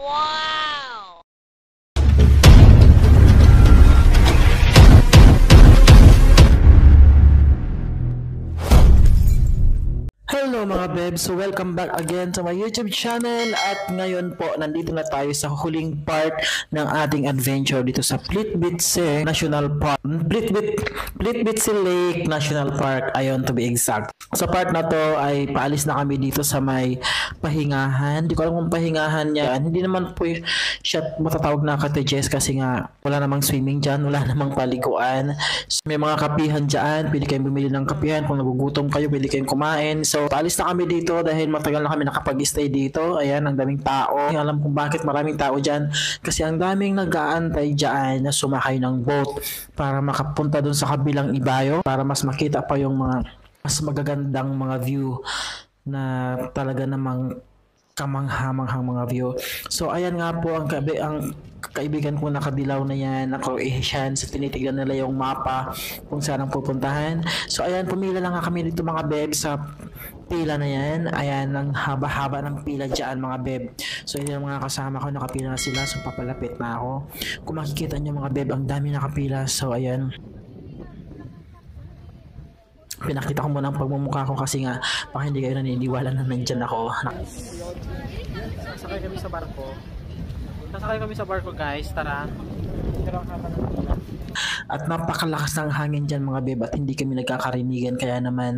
Wow! Hello mga bebs, so welcome back again to my YouTube channel at ngayon po nandito na tayo sa huling part ng ating adventure dito sa Plitvice National Park. Plitvice Lake National Park, ayon to be exact. Sa part na to ay paalis na kami dito sa may pahingahan. Hindi ko alam kung pahingahan niya. Hindi naman po siya matatawag na cottages kasi nga wala namang swimming dyan, wala namang paliguan. So, may mga kapihan dyan, pwede kayong bumili ng kapihan. Kung nagugutom kayo, pwede kayong kumain. So, paalis na kami dito dahil matagal na kami nakapag-stay dito. Ayan, ang daming tao. Hindi alam kung bakit maraming tao dyan. Kasi ang daming nag-aantay dyan na sumakay ng boat para makapunta dun sa kabilang ibayo para mas makita pa yung mga mas magagandang mga view na talaga namang kamangha-manghang mga view. So ayan nga po ang kaibigan ko nakadilaw na yan, na Croatian. So tinitignan nila yung mapa kung saan ang pupuntahan. So ayan, pumila lang nga kami dito mga beb sa pila na yan. Ayan, ang haba-haba ng pila dyan mga beb. So yun yung mga kasama ko, nakapila na sila. So papalapit na ako. Kung makikita nyo mga beb, ang dami nakapila. So ayan, pinakita ko muna ang pagmumukha ko kasi nga baka hindi kayo naniniwala na nandyan ako. Sasakay kami sa barko. Sasakay kami sa barko guys, tara. At napakalakas ng hangin dyan mga beb at hindi kami nagkakarinigan kaya naman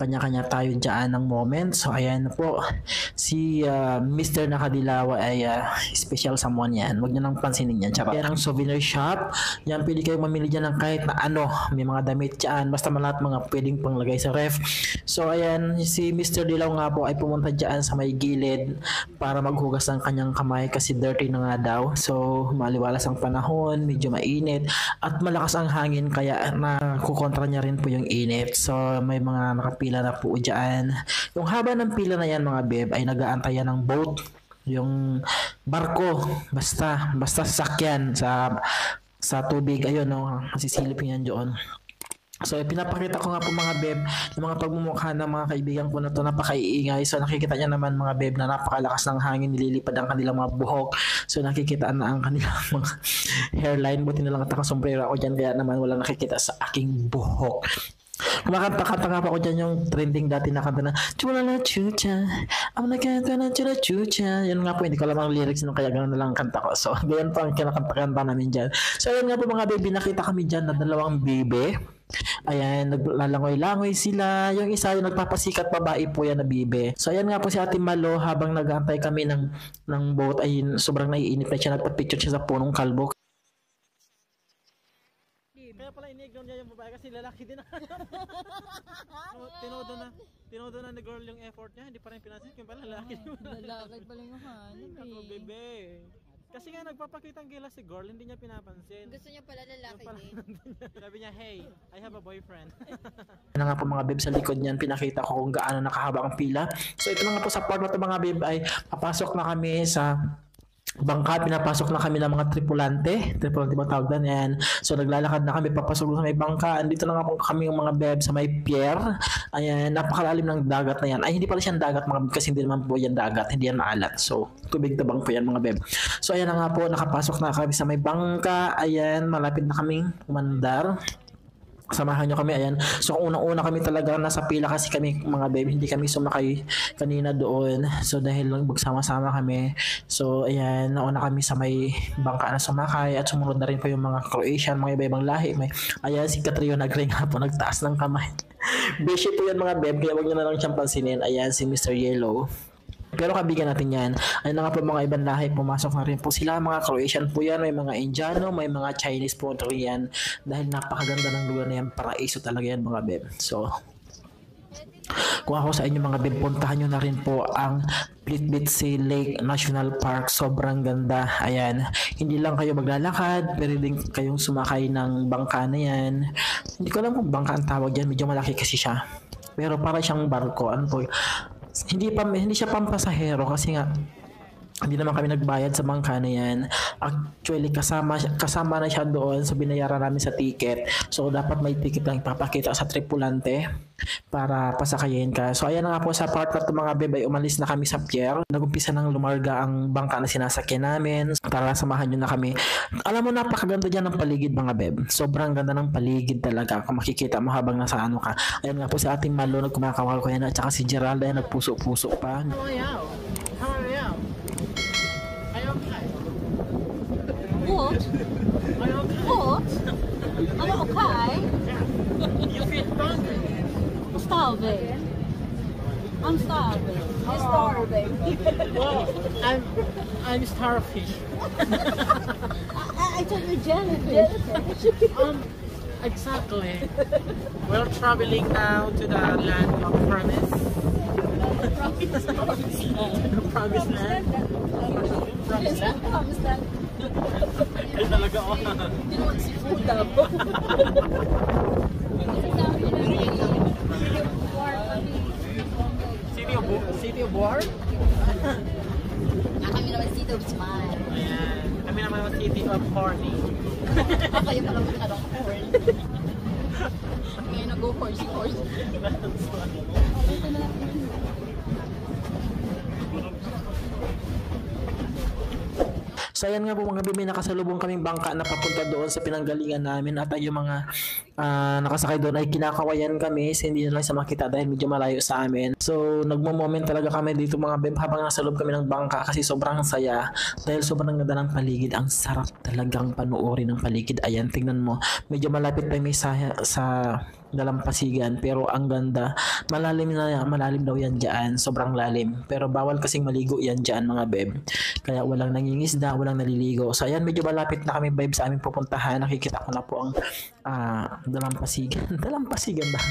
kanya-kanya tayo dyan ng moment. So ayan po, si Mr. Nakadilaw ay special someone yan. Huwag nyo nang pansinin yan. Tsaka yan ang souvenir shop. Yan, pwede kayong mamili dyan ng kahit na ano. May mga damit dyan. Basta lahat mga pwedeng panglagay sa ref. So ayan, si Mr. Dilaw nga po ay pumunta dyan sa may gilid para maghugas ng kanyang kamay kasi dirty na nga daw. So maliwalas ang panahon, medyo mainit at malakas ang hangin kaya nakukontra niya rin po yung init. So may mga nakapila na po dyan. Yung haba ng pila na yan mga beb ay nag-aantayan ng boat, yung barko, basta sasakyan sa tubig. Ayun no, sisilip yan doon. So pinapakita ko nga po mga beb yung mga pagmumukha ng mga kaibigan ko na to, napakaiingay. So nakikita niya naman mga beb na napakalakas ng hangin, nililipad ang kanilang mga buhok. So nakikita na ang kanilang mga hairline. Buti na lang at nakasombrero ako dyan kaya naman walang nakikita sa aking buhok. Kumakanta-kanta nga pa ako dyan yung trending dati na kanta na Chulala Chucha, I'm nakanta na Chula Chucha. Yun nga po, hindi ko alam ang lyrics nung kaya gano'n na lang kanta ko. So ganyan po ang kinakanta-kanta namin dyan. So yun nga po mga baby, nakita kami dyan na dalawang bebe. Ayan, naglalangoy-langoy sila. Yung isa yung nagpapasikat babae po yan na bibe. So ayan nga po si Ate Malo, habang nag-aantay kami ng boat ay sobrang naiinip na siya. Nagpa-picture siya sa punong kalbo. Kaya pala in-ignore niya yung babae kasi lalaki din. Tinodo na ni girl yung effort niya, hindi pa rin pinansin. Kaya pala lalaki din. Lalaki pala yung hanap eh. Bebe. Kasi nga nagpapakitang gila si girl, hindi niya pinapansin. Gusto niya pala lalaki din. Sabi niya, hey, I have a boyfriend. Ano nga po mga babe, sa likod niyan, pinakita ko kung gaano nakahaba ang pila. So ito na nga po sa part na ito mga babe ay papasok na kami sa bangka, pinapasok na kami ng mga tripulante ba tawag doon? Ayan. So naglalakad na kami papasok sa may bangka. Andito na nga po kami yung mga beb sa may pier. Ayan, napakalalim ng dagat na yan. Ay hindi pala siyang dagat mga beb kasi hindi naman po yan dagat, hindi yan maalat. So tubig tabang po yan mga beb. So ayan na nga po, nakapasok na kami sa may bangka. Ayan, malapit na kaming umandar. Samahan nyo kami, ayan. So unang-una kami talaga nasa pila kasi kami mga babe, hindi kami sumakay kanina doon. So dahil lang magsama-sama kami. So ayan, nauna kami sa may bangka na sumakay at sumunod na rin po yung mga Croatian, mga iba-ibang lahi. Ayan, si Katrio nag-ring nga po, nagtaas ng kamay. Beshi po yan mga babe, kaya wag nyo na lang siyang pansinin. Ayan, si Mr. Yellow. Pero kabigan natin yan. Ayun na nga po mga ibang lahi, pumasok na rin po sila. Mga Croatian po yan, may mga Indiano, may mga Chinese po yan. Dahil napakaganda ng lugar na yan, paraiso talaga yan mga beb. So, kung ako sa inyo mga beb, puntahan nyo na rin po ang Plitvice Lake National Park. Sobrang ganda. Ayan, hindi lang kayo maglalakad, pero din kayong sumakay ng bangka na yan. Hindi ko alam kung bangka ang tawag yan, medyo malaki kasi siya. Pero para siyang barko, ano po, hindi siya pampasahero kasi nga hindi naman kami nagbayad sa bangka na yan. Actually, kasama na siya doon sa binayaran namin sa ticket. So, dapat may ticket lang ipapakita sa tripulante para pasakayin ka. So, ayan na nga po sa part na ito mga beb ay umalis na kami sa pier. Nagumpisa nang lumarga ang bangka na sinasakyan namin para samahan nyo na kami. Alam mo, napakaganda dyan ng paligid mga beb. Sobrang ganda ng paligid talaga. Kung makikita mo habang nasa ano ka. Ayan nga po si ating Malo nagkumakawal ko yan at saka si Geralda yan nagpuso-puso pa. What? What? I'm okay. You feel hungry? I'm starving. I'm starving. You're starving. Well, I'm starfish. I told you jellyfish. Exactly. We're traveling now to the land of promise. Promised land. Promised land. Promise that. Ay talaga ako. You know what's food up? City of War? Kami naman City of Smile. Ayan. Kami naman ang City of Horny. Kayo pala magkakaroon ng horn. Ngayon nag-go horsey. So ayan nga po mga bebe, nakasalubong kaming bangka na papunta doon sa pinanggalingan namin at ay yung mga nakasakay doon ay kinakawayan kami kasi hindi nila sa makita dahil medyo malayo sa amin. So nagmo-moment talaga kami dito mga bebe habang nasa loob kami ng bangka kasi sobrang saya dahil sobrang ganda ng paligid. Ang sarap talagang panuorin ng paligid. Ayan, tingnan mo. Medyo malapit pa may sa dalampasigan pero ang ganda. Malalim daw yan dyan. Sobrang lalim. Pero bawal kasing maligo yan dyan mga beb. Kaya walang nangingisda, walang naliligo. So ayan, medyo malapit na kami beb sa aming pupuntahan. Nakikita ko na po ang dalampasigan. Dalampasigan ba?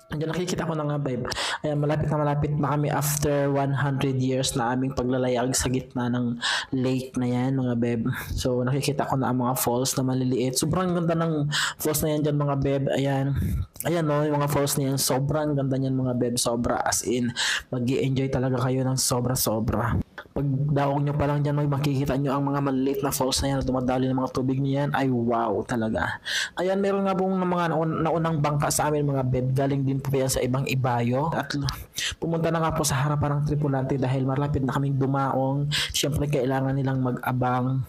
Andiyan nakikita ko na nga vibe. Ayan, malapit na kami after 100 years na aming paglalayag sa gitna ng lake na yan mga beb. So nakikita ko na ang mga falls na maliliit. Sobrang ganda ng falls na yan dyan mga beb. Ayan no, yung mga falls na yan. Sobrang ganda niyan mga beb. Sobra as in. Mag-i-enjoy talaga kayo ng sobra. Pag daong nyo pa lang dyan, may makikita nyo ang mga maliliit na falls na yan na dumadali ng mga tubig niyan. Ay wow talaga. Ayan, meron nga pong mga naunang bangka sa amin mga beb. Galing din po yan sa ibang ibayo. At pumunta na nga po sa harapan ng tripulante dahil malapit na kaming dumaong. Siyempre kailangan nilang mag-abang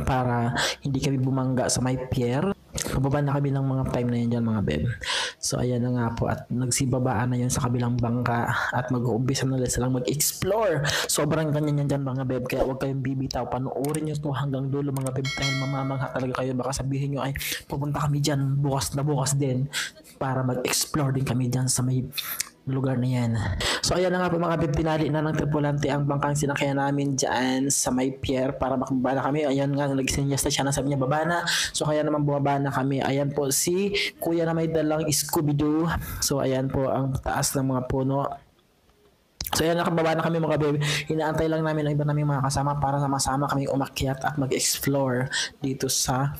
para hindi kami bumangga sa may pier. Pababa na kami ng mga time na yun dyan mga beb. So ayan na nga po at nagsibabaan na yun sa kabilang bangka at mag-uumpisa na silang mag-explore. Sobrang ganyan yan dyan mga beb kaya huwag kayong bibitaw. Panoorin nyo ito hanggang dulo mga beb dahil mamamangha talaga kayo. Baka sabihin nyo ay pupunta kami dyan bukas na bukas din para mag-explore din kami dyan sa may lugar na yan. So ayan na nga po mga beb, tinali na ng tripulante ang bangkang sinakyan namin dyan sa may pier para makababa na kami. Ayan nga, nagsinyas na siya na sabi niya baba na. So kaya naman bumaba na kami. Ayan po si kuya na may dalang Scooby-Doo. So ayan po ang taas ng mga puno. So ayan, nakababa na kami mga bebe. Inaantay lang namin ang iba naming mga kasama para sama-sama kami umakyat at mag-explore dito sa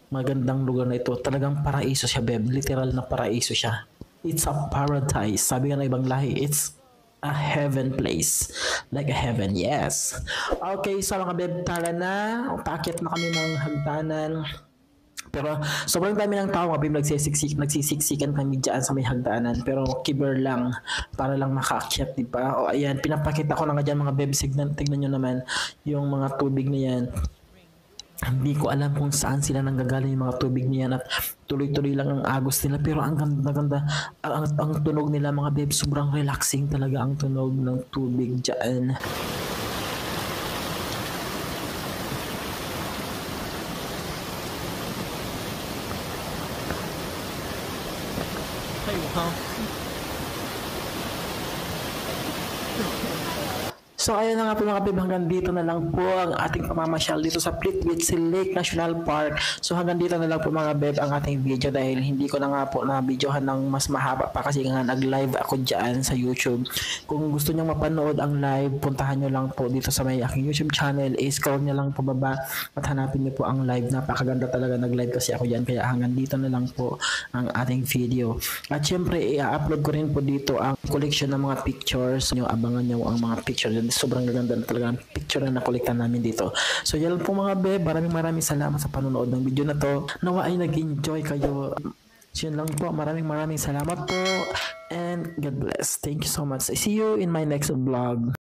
magandang lugar na ito. Talagang paraiso siya bebe. Literal na paraiso siya. It's a paradise. Sabi nga ng ibang lahi, it's a heaven place. Like a heaven, yes. Okay, so mga beb, tara na. Utakit na kami ng hagdanan. Pero sobrang dami ng tao, mga beb, nagsisiksikan kami dyan sa may hagdanan. Pero kiber lang, para lang makaakyat, diba? O ayan, pinapakita ko na nga dyan mga beb, tignan nyo naman yung mga tubig na yan. Hindi ko alam kung saan sila nanggagaling yung mga tubig niyan at tuloy-tuloy lang ang agos nila pero ang ganda ang tunog nila mga babe, sobrang relaxing talaga ang tunog ng tubig dyan. Ay, wow. So ayun na nga po mga beb, hanggang dito na lang po ang ating pamamasyal dito sa Plitvice Lake National Park. So hanggang dito na lang po mga beb ang ating video dahil hindi ko na nga po na-videohan ng mas mahaba pa kasi nga nag-live ako dyan sa YouTube. Kung gusto nyo mapanood ang live, puntahan nyo lang po dito sa may aking YouTube channel. I-scroll nyo lang po baba at hanapin nyo po ang live. Napakaganda talaga nag-live kasi ako dyan kaya hanggang dito na lang po ang ating video. At syempre i-upload ko rin po dito ang collection ng mga pictures. Abangan nyo ang mga picture and sobrang gaganda na talaga ang picture na nakolekta namin dito. So yan po mga be, maraming salamat sa panonood ng video na to. Nawa ay nag-enjoy kayo. So yun lang po, maraming salamat po and God bless. Thank you so much. I see you in my next vlog.